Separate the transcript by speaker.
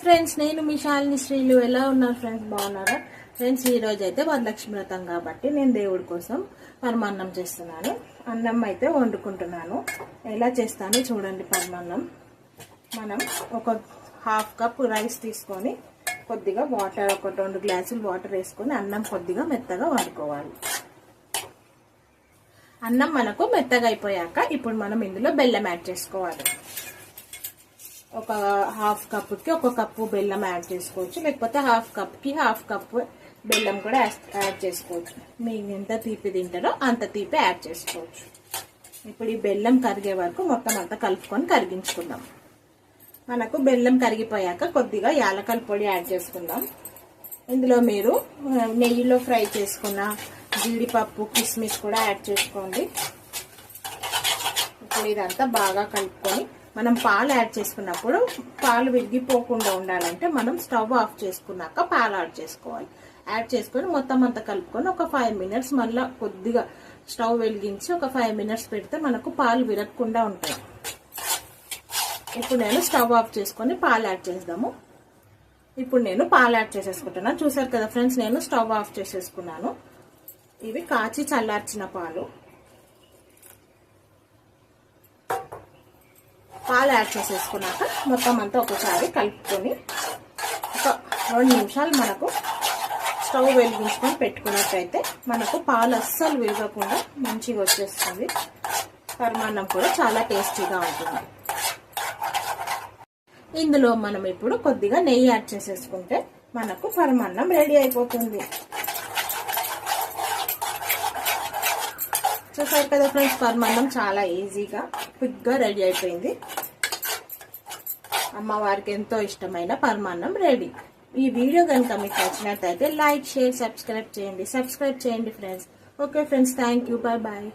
Speaker 1: Friends, నేను మీ శాలిని శ్రీలు. ఎలా ఉన్నారు ఫ్రెండ్స్? బాగున్నారా ఫ్రెండ్స్? ఈ రోజు అయితే వరలక్ష్మి వ్రతం కాబట్టి నేను దేవుడి కోసం పరమాన్నం చేస్తున్నాను. అన్నం అయితే వండుకుంటున్నాను. ఎలా చేస్తానో చూడండి. పరమాన్నం మనం ఒక హాఫ్ కప్ రైస్ తీసుకొని కొద్దిగా వాటర్, ఒక 2 గ్లాసులు వాటర్ వేసుకొని అన్నం కొద్దిగా మెత్తగా వండుకోవాలి. అన్నం మనకు మెత్తగా అయిపోయాక ఇప్పుడు మనం ఇందులో బెల్లం యాడ్ చేసుకోవాలి. ఒక హాఫ్ కప్కి 1 కప్పు బెల్లం యాడ్ చేసుకోవచ్చు, లేకపోతే హాఫ్ కప్కి హాఫ్ కప్పు బెల్లం కూడా యాడ్ చేసుకోవచ్చు. మీకు ఎంత తీపి తింటారో అంత తీపి యాడ్ చేసుకోవచ్చు. ఇప్పుడు ఈ బెల్లం కరిగే వరకు మొత్తం అంతా కలుపుకొని కరిగించుకుందాం. మనకు బెల్లం కరిగిపోయాక కొద్దిగా యాలకల పొడి యాడ్ చేసుకుందాం. ఇందులో మీరు నెయ్యిలో ఫ్రై చేసుకున్న జీడిపప్పు, కిస్మిస్ కూడా యాడ్ చేసుకోండి. ఇప్పుడు ఇదంతా బాగా కలుపుకొని మనం పాలు యాడ్ చేసుకున్నప్పుడు పాలు విరిగిపోకుండా ఉండాలంటే మనం స్టవ్ ఆఫ్ చేసుకున్నాక పాలు యాడ్ చేసుకోవాలి. యాడ్ చేసుకొని మొత్తం అంతా కలుపుకొని ఒక 5 మినిట్స్ మళ్ళీ కొద్దిగా స్టవ్ వెలిగించి ఒక 5 మినిట్స్ పెడితే మనకు పాలు విరగకుండా ఉంటాయి. ఇప్పుడు నేను స్టవ్ ఆఫ్ చేసుకొని పాలు యాడ్ చేద్దాము. ఇప్పుడు నేను పాలు యాడ్ చేసేసుకుంటున్నాను. చూసారు కదా ఫ్రెండ్స్, నేను స్టవ్ ఆఫ్ చేసేసుకున్నాను. ఇవి కాచి చల్లార్చిన పాలు. పాలు యాడ్ చేసేసుకున్నాక మొత్తం అంతా ఒకసారి కలుపుకొని ఒక 2 నిమిషాలు మనకు స్టవ్ వెలిగించుకొని పెట్టుకున్నట్టయితే మనకు పాలు అస్సలు విరగకుండా మంచిగా వచ్చేస్తుంది. పరమాన్నం కూడా చాలా టేస్టీగా ఉంటుంది. ఇందులో మనం ఇప్పుడు కొద్దిగా నెయ్యి యాడ్ చేసేసుకుంటే మనకు పరమాన్నం రెడీ అయిపోతుంది. చూసారు కదా ఫ్రెండ్స్, పరమాన్నం చాలా ఈజీగా క్విక్గా రెడీ అయిపోయింది. అమ్మవారికి ఎంతో ఇష్టమైన పరమాన్నం రెడీ. ఈ వీడియో కనుక మీకు నచ్చినట్లయితే లైక్, షేర్, సబ్స్క్రైబ్ చేయండి friends. Okay friends, thank you. Bye bye.